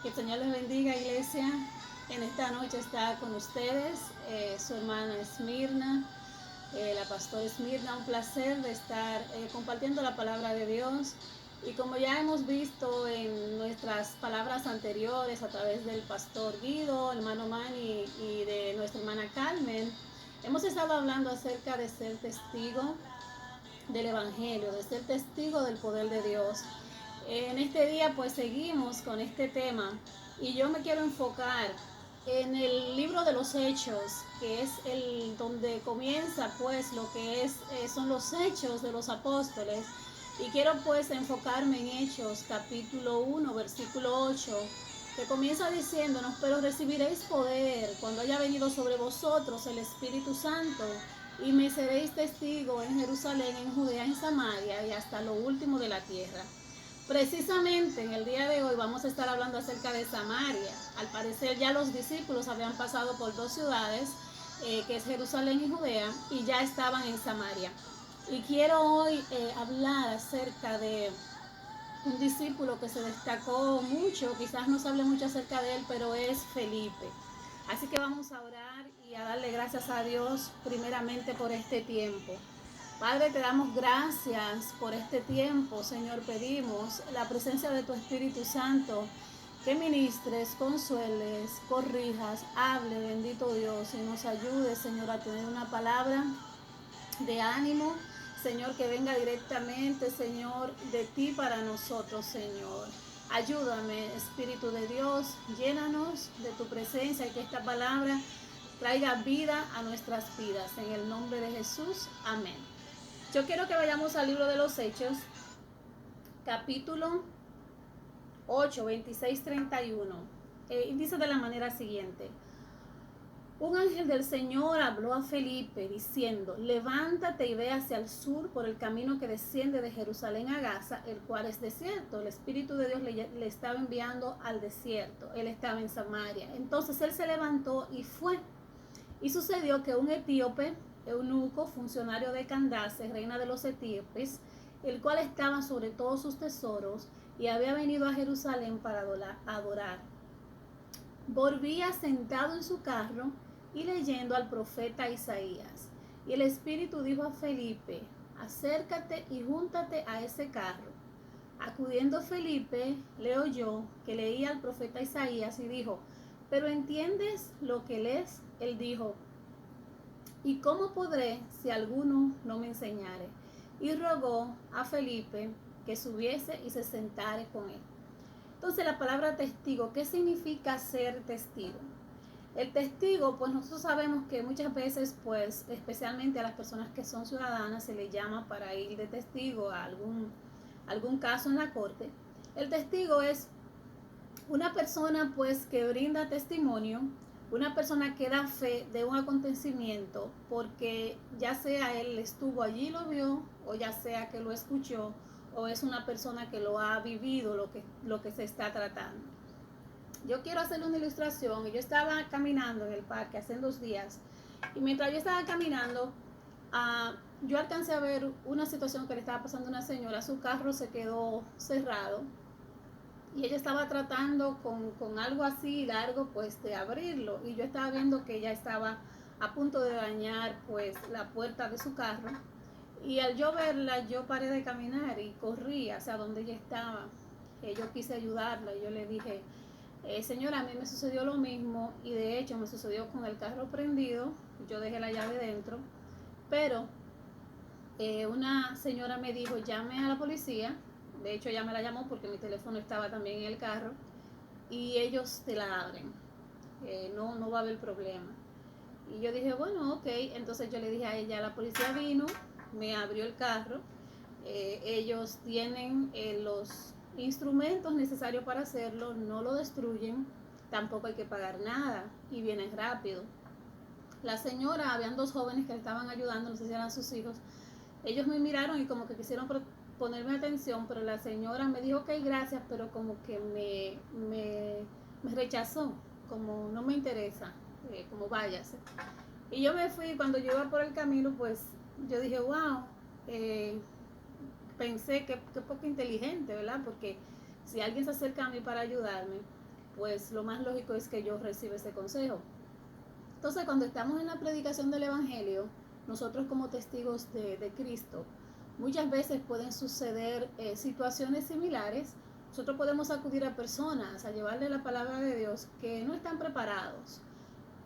Que el Señor les bendiga, iglesia. En esta noche está con ustedes su hermana Esmirna, la pastora Esmirna. Un placer de estar compartiendo la palabra de Dios. Y como ya hemos visto en nuestras palabras anteriores a través del pastor Guido, hermano Manny y de nuestra hermana Carmen, hemos estado hablando acerca de ser testigo del Evangelio, de ser testigo del poder de Dios. En este día pues seguimos con este tema y yo me quiero enfocar en el libro de los Hechos, que es el donde comienza pues lo que son los hechos de los apóstoles, y quiero pues enfocarme en Hechos capítulo 1 versículo 8, que comienza diciéndonos: pero recibiréis poder cuando haya venido sobre vosotros el Espíritu Santo, y me seréis testigo en Jerusalén, en Judea, en Samaria y hasta lo último de la tierra. Precisamente en el día de hoy vamos a estar hablando acerca de Samaria. Al parecer ya los discípulos habían pasado por dos ciudades, que es Jerusalén y Judea, y ya estaban en Samaria. Y quiero hoy hablar acerca de un discípulo que se destacó mucho, quizás no se hable mucho acerca de él, pero es Felipe. Así que vamos a orar y a darle gracias a Dios primeramente por este tiempo. Padre, te damos gracias por este tiempo, Señor. Pedimos la presencia de tu Espíritu Santo, que ministres, consueles, corrijas, hable, bendito Dios, y nos ayude, Señor, a tener una palabra de ánimo, Señor, que venga directamente, Señor, de ti para nosotros, Señor. Ayúdame, Espíritu de Dios, llénanos de tu presencia y que esta palabra traiga vida a nuestras vidas. En el nombre de Jesús, amén. Yo quiero que vayamos al libro de los Hechos, capítulo 8, 26, 31. Y dice de la manera siguiente: un ángel del Señor habló a Felipe diciendo: levántate y ve hacia el sur por el camino que desciende de Jerusalén a Gaza, el cual es desierto. El Espíritu de Dios le estaba enviando al desierto. Él estaba en Samaria. Entonces él se levantó y fue. Y sucedió que un etíope, eunuco, funcionario de Candace, reina de los etíopes, el cual estaba sobre todos sus tesoros y había venido a Jerusalén para adorar, volvía sentado en su carro y leyendo al profeta Isaías. Y el Espíritu dijo a Felipe: acércate y júntate a ese carro. Acudiendo Felipe, le oyó que leía al profeta Isaías y dijo: ¿pero entiendes lo que lees? Él dijo: ¿y cómo podré si alguno no me enseñare? Y rogó a Felipe que subiese y se sentare con él. Entonces, la palabra testigo, ¿qué significa ser testigo? El testigo, pues nosotros sabemos que muchas veces, pues especialmente a las personas que son ciudadanas, se les llama para ir de testigo a algún caso en la corte. El testigo es una persona pues que brinda testimonio, una persona que da fe de un acontecimiento, porque ya sea él estuvo allí y lo vio, o ya sea que lo escuchó, o es una persona que lo ha vivido, lo que se está tratando. Yo quiero hacerle una ilustración. Yo estaba caminando en el parque hace 2 días, y mientras yo estaba caminando, yo alcancé a ver una situación que le estaba pasando a una señora. Su carro se quedó cerrado y ella estaba tratando con algo así largo pues de abrirlo, y yo estaba viendo que ella estaba a punto de dañar pues la puerta de su carro, y al yo verla yo paré de caminar y corrí hacia donde ella estaba. Yo quise ayudarla y yo le dije: señora, a mí me sucedió lo mismo, y de hecho me sucedió con el carro prendido. Yo dejé la llave dentro, pero una señora me dijo: llame a la policía. De hecho ella me la llamó porque mi teléfono estaba también en el carro, y ellos te la abren, no va a haber problema. Y yo dije: bueno, ok. Entonces yo le dije a ella: la policía vino, me abrió el carro, ellos tienen los instrumentos necesarios para hacerlo, no lo destruyen, tampoco hay que pagar nada y vienen rápido. La señora, habían 2 jóvenes que le estaban ayudando, no sé si eran sus hijos. Ellos me miraron y como que quisieron ponerme atención, pero la señora me dijo: ok, gracias, pero como que me rechazó, como no me interesa, como váyase. Y yo me fui. Cuando yo iba por el camino, pues yo dije: wow, pensé que poco inteligente, ¿verdad? Porque si alguien se acerca a mí para ayudarme, pues lo más lógico es que yo reciba ese consejo. Entonces, cuando estamos en la predicación del Evangelio, nosotros como testigos de Cristo, muchas veces pueden suceder situaciones similares. Nosotros podemos acudir a personas a llevarle la palabra de Dios que no están preparados,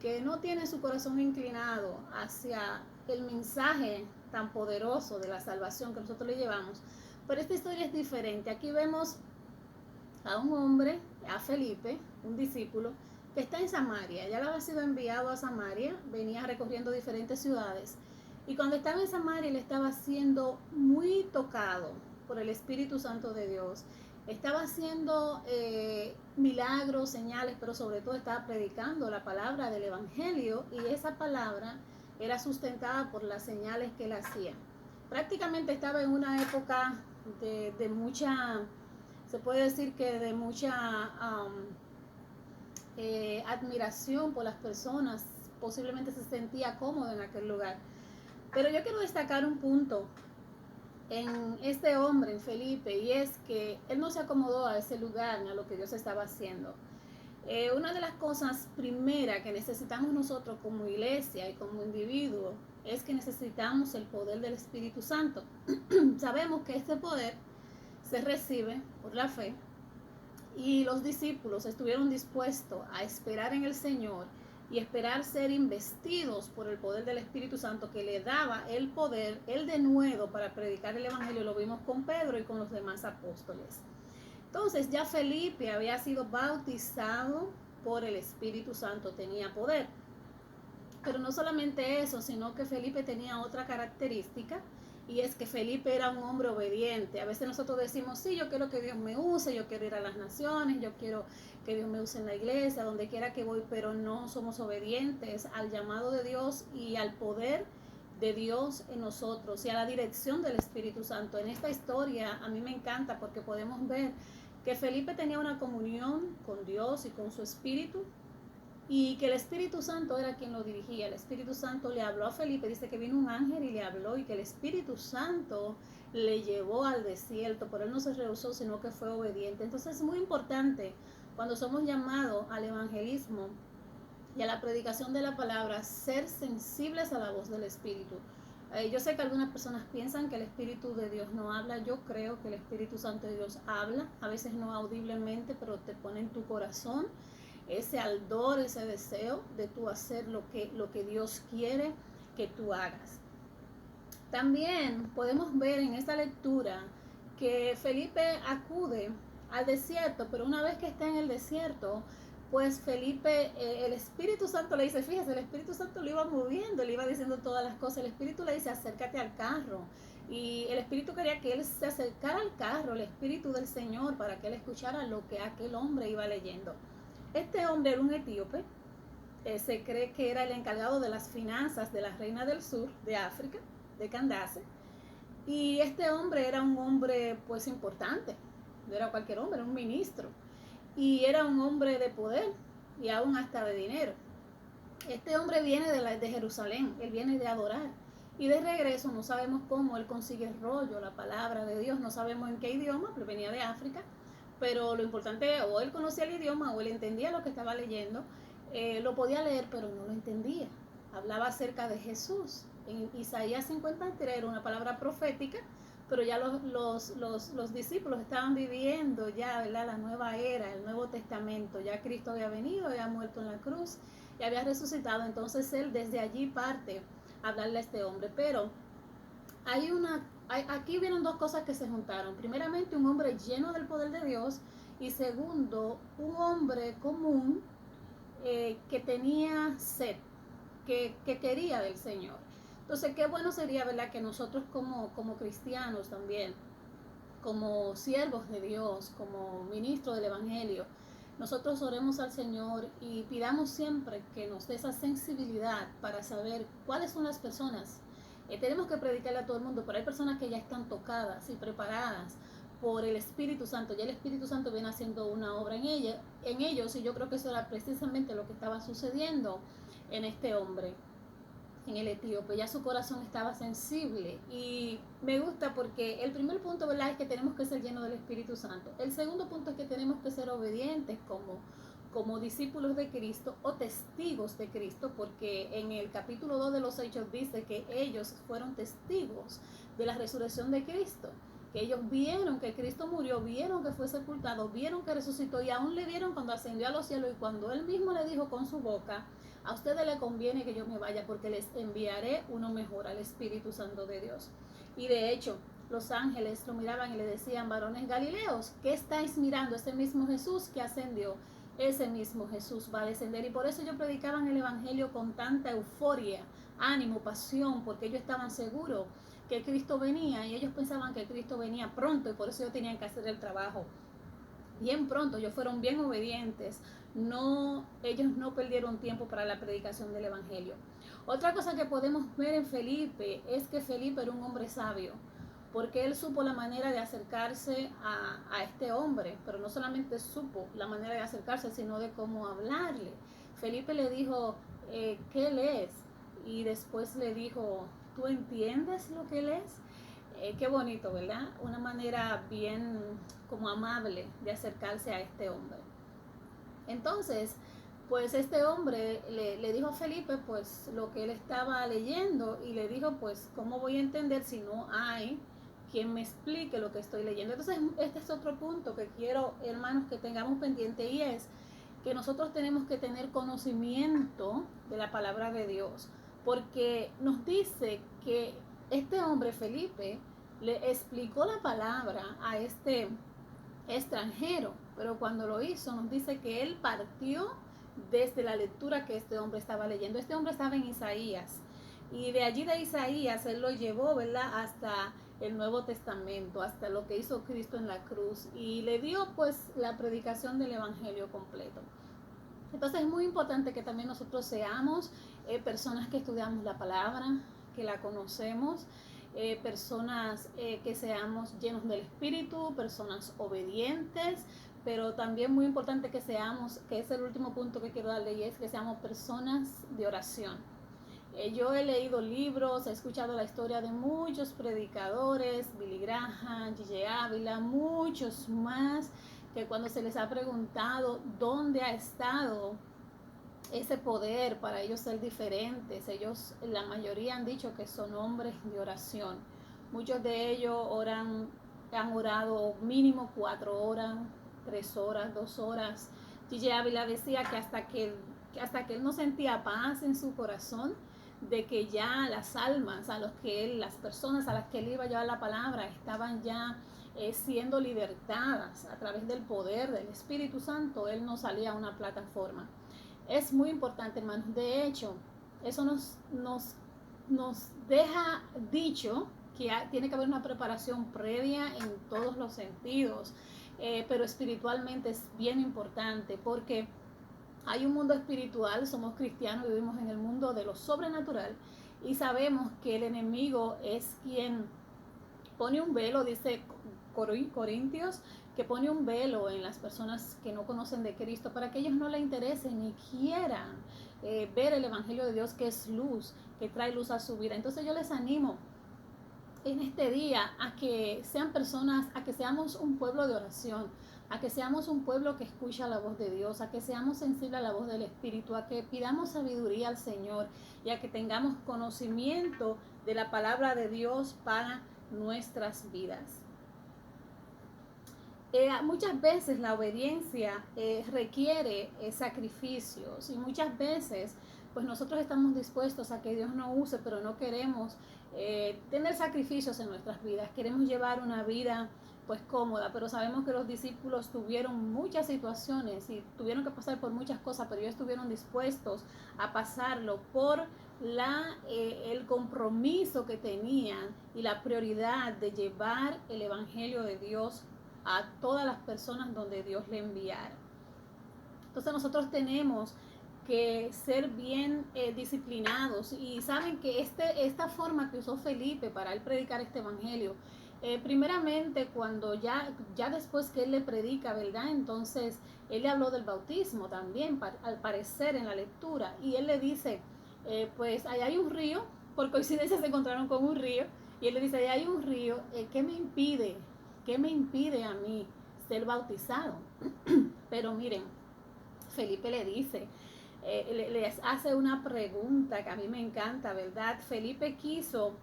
que no tienen su corazón inclinado hacia el mensaje tan poderoso de la salvación que nosotros le llevamos. Pero esta historia es diferente. Aquí vemos a un hombre, a Felipe, un discípulo, que está en Samaria. Ya le había sido enviado a Samaria, venía recorriendo diferentes ciudades. Y cuando estaba en Samaria, él estaba siendo muy tocado por el Espíritu Santo de Dios. Estaba haciendo milagros, señales, pero sobre todo estaba predicando la palabra del Evangelio, y esa palabra era sustentada por las señales que él hacía. Prácticamente estaba en una época de mucha, se puede decir que de mucha admiración por las personas. Posiblemente se sentía cómodo en aquel lugar. Pero yo quiero destacar un punto en este hombre, en Felipe, y es que él no se acomodó a ese lugar ni a lo que Dios estaba haciendo. Una de las cosas primeras que necesitamos nosotros como iglesia y como individuo es que necesitamos el poder del Espíritu Santo. Sabemos que este poder se recibe por la fe, y los discípulos estuvieron dispuestos a esperar en el Señor y esperar ser investidos por el poder del Espíritu Santo, que le daba el poder, el denuedo para predicar el Evangelio. Lo vimos con Pedro y con los demás apóstoles. Entonces ya Felipe había sido bautizado por el Espíritu Santo, tenía poder. Pero no solamente eso, sino que Felipe tenía otra característica, y es que Felipe era un hombre obediente. A veces nosotros decimos, sí, yo quiero que Dios me use, yo quiero ir a las naciones, yo quiero que Dios me use en la iglesia, donde quiera que voy, pero no somos obedientes al llamado de Dios y al poder de Dios en nosotros y a la dirección del Espíritu Santo. En esta historia a mí me encanta porque podemos ver que Felipe tenía una comunión con Dios y con su Espíritu, y que el Espíritu Santo era quien lo dirigía. El Espíritu Santo le habló a Felipe, dice que vino un ángel y le habló, y que el Espíritu Santo le llevó al desierto, pero él no se rehusó, sino que fue obediente. Entonces es muy importante, cuando somos llamados al evangelismo y a la predicación de la palabra, ser sensibles a la voz del Espíritu. Yo sé que algunas personas piensan que el Espíritu de Dios no habla. Yo creo que el Espíritu Santo de Dios habla, a veces no audiblemente, pero te pone en tu corazón ese ardor, ese deseo de tú hacer lo que Dios quiere que tú hagas. También podemos ver en esta lectura que Felipe acude al desierto, pero una vez que está en el desierto, pues Felipe, el Espíritu Santo le dice, fíjese, el Espíritu Santo lo iba moviendo, le iba diciendo todas las cosas. El Espíritu le dice, acércate al carro. Y el Espíritu quería que él se acercara al carro, el Espíritu del Señor, para que él escuchara lo que aquel hombre iba leyendo. Este hombre era un etíope, se cree que era el encargado de las finanzas de la reina del sur de África, de Candace, y este hombre era un hombre pues importante, no era cualquier hombre, era un ministro, y era un hombre de poder y aún hasta de dinero. Este hombre viene de Jerusalén, él viene de adorar, y de regreso no sabemos cómo él consigue el rollo, la palabra de Dios, no sabemos en qué idioma, pero venía de África. Pero lo importante, o él conocía el idioma o él entendía lo que estaba leyendo, lo podía leer, pero no lo entendía. Hablaba acerca de Jesús. En Isaías 53 era una palabra profética, pero ya los discípulos estaban viviendo ya, ¿verdad?, la nueva era, el Nuevo Testamento. Ya Cristo había venido, había muerto en la cruz y había resucitado. Entonces él desde allí parte a hablarle a este hombre. Pero aquí vieron dos cosas que se juntaron. Primeramente, un hombre lleno del poder de Dios, y segundo, un hombre común que tenía sed, que quería del Señor. Entonces, qué bueno sería, ¿verdad?, que nosotros como cristianos también, como siervos de Dios, como ministros del Evangelio, nosotros oremos al Señor y pidamos siempre que nos dé esa sensibilidad para saber cuáles son las personas. Tenemos que predicarle a todo el mundo, pero hay personas que ya están tocadas y preparadas por el Espíritu Santo. Ya el Espíritu Santo viene haciendo una obra en ellos, y yo creo que eso era precisamente lo que estaba sucediendo en este hombre, en el etíope. Ya su corazón estaba sensible, y me gusta porque el primer punto, ¿verdad?, es que tenemos que ser llenos del Espíritu Santo. El segundo punto es que tenemos que ser obedientes como discípulos de Cristo o testigos de Cristo, porque en el capítulo 2 de los Hechos dice que ellos fueron testigos de la resurrección de Cristo, que ellos vieron que Cristo murió, vieron que fue sepultado, vieron que resucitó y aún le vieron cuando ascendió a los cielos, y cuando él mismo le dijo con su boca: a ustedes les conviene que yo me vaya porque les enviaré uno mejor, al Espíritu Santo de Dios. Y de hecho, los ángeles lo miraban y le decían: varones galileos, ¿qué estáis mirando? Ese mismo Jesús que ascendió, ese mismo Jesús va a descender. Y por eso ellos predicaban el evangelio con tanta euforia, ánimo, pasión, porque ellos estaban seguros que Cristo venía, y ellos pensaban que Cristo venía pronto, y por eso ellos tenían que hacer el trabajo bien pronto. Ellos fueron bien obedientes, ellos no perdieron tiempo para la predicación del evangelio. Otra cosa que podemos ver en Felipe es que Felipe era un hombre sabio, porque él supo la manera de acercarse a este hombre, pero no solamente supo la manera de acercarse, sino de cómo hablarle. Felipe le dijo: ¿qué lees? Y después le dijo: ¿tú entiendes lo que lees? Qué bonito, ¿verdad? Una manera bien como amable de acercarse a este hombre. Entonces, pues este hombre le dijo a Felipe pues lo que él estaba leyendo, y le dijo: pues ¿cómo voy a entender si no hay quien me explique lo que estoy leyendo? Entonces este es otro punto que quiero, hermanos, que tengamos pendiente, y es que nosotros tenemos que tener conocimiento de la palabra de Dios, porque nos dice que este hombre Felipe le explicó la palabra a este extranjero, pero cuando lo hizo nos dice que él partió desde la lectura que este hombre estaba leyendo. Este hombre estaba en Isaías, y de allí de Isaías él lo llevó, ¿verdad?, hasta el Nuevo Testamento, hasta lo que hizo Cristo en la cruz, y le dio pues la predicación del evangelio completo. Entonces es muy importante que también nosotros seamos personas que estudiamos la palabra, que la conocemos, personas que seamos llenos del Espíritu, personas obedientes, pero también muy importante que seamos, que es el último punto que quiero darle, y es que seamos personas de oración. Yo he leído libros, he escuchado la historia de muchos predicadores, Billy Graham, J.J. Ávila, muchos más, que cuando se les ha preguntado dónde ha estado ese poder para ellos ser diferentes, ellos, la mayoría han dicho que son hombres de oración. Muchos de ellos han orado mínimo 4 horas, 3 horas, 2 horas. J.J. Ávila decía que hasta que él no sentía paz en su corazón, de que ya las almas las personas a las que él iba a llevar la palabra estaban ya siendo libertadas a través del poder del Espíritu Santo, él no salía a una plataforma. Es muy importante, hermanos. De hecho, eso nos deja dicho que tiene que haber una preparación previa en todos los sentidos, pero espiritualmente es bien importante, porque hay un mundo espiritual, somos cristianos, vivimos en el mundo de lo sobrenatural, y sabemos que el enemigo es quien pone un velo, dice Corintios, que pone un velo en las personas que no conocen de Cristo, para que ellos no le interesen ni quieran ver el Evangelio de Dios, que es luz, que trae luz a su vida. Entonces yo les animo en este día a que sean personas, a que seamos un pueblo de oración, a que seamos un pueblo que escucha la voz de Dios, a que seamos sensibles a la voz del Espíritu, a que pidamos sabiduría al Señor, y a que tengamos conocimiento de la palabra de Dios para nuestras vidas. Muchas veces la obediencia requiere sacrificios, y muchas veces pues nosotros estamos dispuestos a que Dios nos use, pero no queremos tener sacrificios en nuestras vidas. Queremos llevar una vida pues cómoda, pero sabemos que los discípulos tuvieron muchas situaciones y tuvieron que pasar por muchas cosas, pero ellos estuvieron dispuestos a pasarlo por el compromiso que tenían y la prioridad de llevar el Evangelio de Dios a todas las personas donde Dios le enviara. Entonces nosotros tenemos que ser bien disciplinados, y saben que esta forma que usó Felipe para él predicar este evangelio, primeramente cuando ya después que él le predica, ¿verdad? Entonces él le habló del bautismo también, al parecer en la lectura, y él le dice, pues allá hay un río, por coincidencia se encontraron con un río, y él le dice: allá hay un río, ¿qué me impide a mí ser bautizado? Pero miren, Felipe le dice, les hace una pregunta que a mí me encanta, ¿verdad? Felipe quiso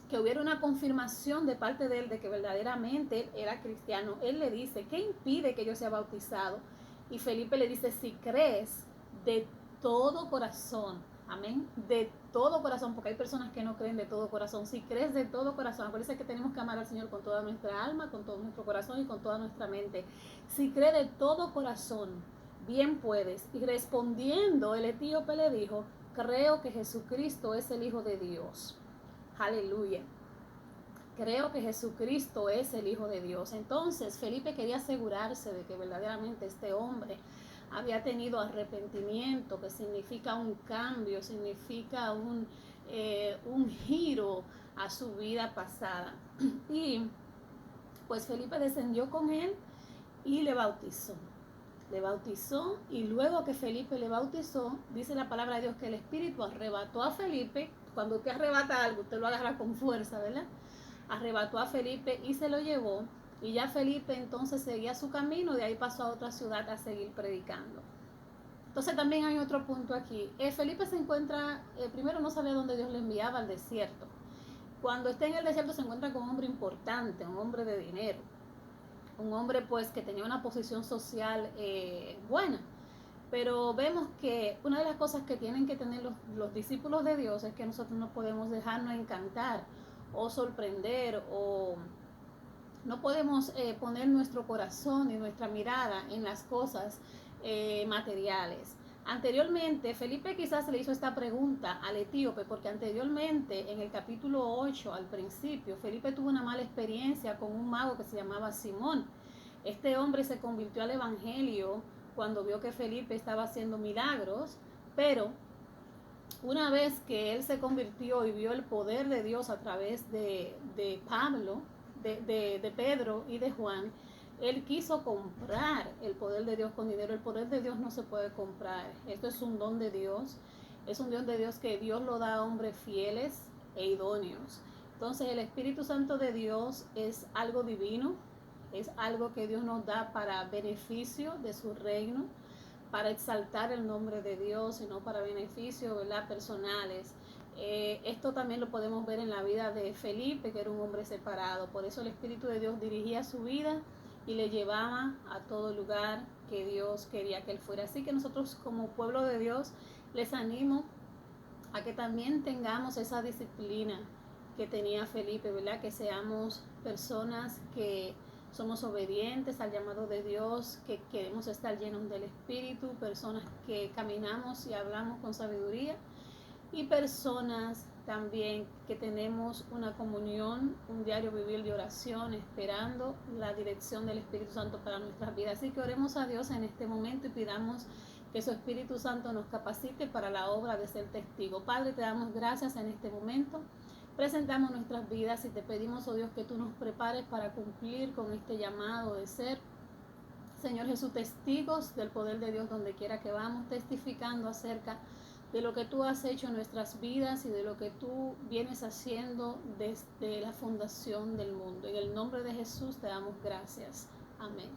que hubiera una confirmación de parte de él de que verdaderamente él era cristiano. Él le dice, ¿qué impide que yo sea bautizado? Y Felipe le dice, si crees de todo corazón, amén, de todo corazón, porque hay personas que no creen de todo corazón. Si crees de todo corazón, acuérdense que tenemos que amar al Señor con toda nuestra alma, con todo nuestro corazón y con toda nuestra mente. Si crees de todo corazón, bien puedes. Y respondiendo, el etíope le dijo, creo que Jesucristo es el Hijo de Dios. Aleluya. Creo que Jesucristo es el Hijo de Dios. Entonces Felipe quería asegurarse de que verdaderamente este hombre había tenido arrepentimiento, que significa un cambio, significa un giro a su vida pasada. Y pues Felipe descendió con él y le bautizó. Le bautizó, y luego que Felipe le bautizó, dice la palabra de Dios que el Espíritu arrebató a Felipe. Cuando usted arrebata algo, usted lo agarra con fuerza, ¿verdad? Arrebató a Felipe y se lo llevó, y ya Felipe entonces seguía su camino, de ahí pasó a otra ciudad a seguir predicando. Entonces también hay otro punto aquí. Felipe se encuentra, primero no sabía dónde Dios le enviaba, al desierto. Cuando está en el desierto se encuentra con un hombre importante, un hombre de dinero, un hombre pues que tenía una posición social buena. Pero vemos que una de las cosas que tienen que tener los discípulos de Dios es que nosotros no podemos dejarnos encantar o sorprender, o no podemos poner nuestro corazón y nuestra mirada en las cosas materiales. Anteriormente, Felipe quizás le hizo esta pregunta al etíope, porque anteriormente, en el capítulo 8, al principio, Felipe tuvo una mala experiencia con un mago que se llamaba Simón. Este hombre se convirtió al evangelio cuando vio que Felipe estaba haciendo milagros, pero una vez que él se convirtió y vio el poder de Dios a través de Pablo, de Pedro y de Juan, él quiso comprar el poder de Dios con dinero. El poder de Dios no se puede comprar. Esto es un don de Dios. Es un don de Dios que Dios lo da a hombres fieles e idóneos. Entonces el Espíritu Santo de Dios es algo divino, es algo que Dios nos da para beneficio de su reino, para exaltar el nombre de Dios y no para beneficio, ¿verdad?, personales. Esto también lo podemos ver en la vida de Felipe, que era un hombre separado. Por eso el Espíritu de Dios dirigía su vida y le llevaba a todo lugar que Dios quería que él fuera. Así que nosotros como pueblo de Dios les animo a que también tengamos esa disciplina que tenía Felipe, ¿verdad? Que seamos personas que somos obedientes al llamado de Dios, que queremos estar llenos del Espíritu, personas que caminamos y hablamos con sabiduría, y personas también que tenemos una comunión, un diario vivir de oración, esperando la dirección del Espíritu Santo para nuestras vidas. Así que oremos a Dios en este momento y pidamos que su Espíritu Santo nos capacite para la obra de ser testigo. Padre, te damos gracias en este momento. Presentamos nuestras vidas y te pedimos, oh Dios, que tú nos prepares para cumplir con este llamado de ser, Señor Jesús, testigos del poder de Dios donde quiera que vamos, testificando acerca de lo que tú has hecho en nuestras vidas y de lo que tú vienes haciendo desde la fundación del mundo. En el nombre de Jesús te damos gracias. Amén.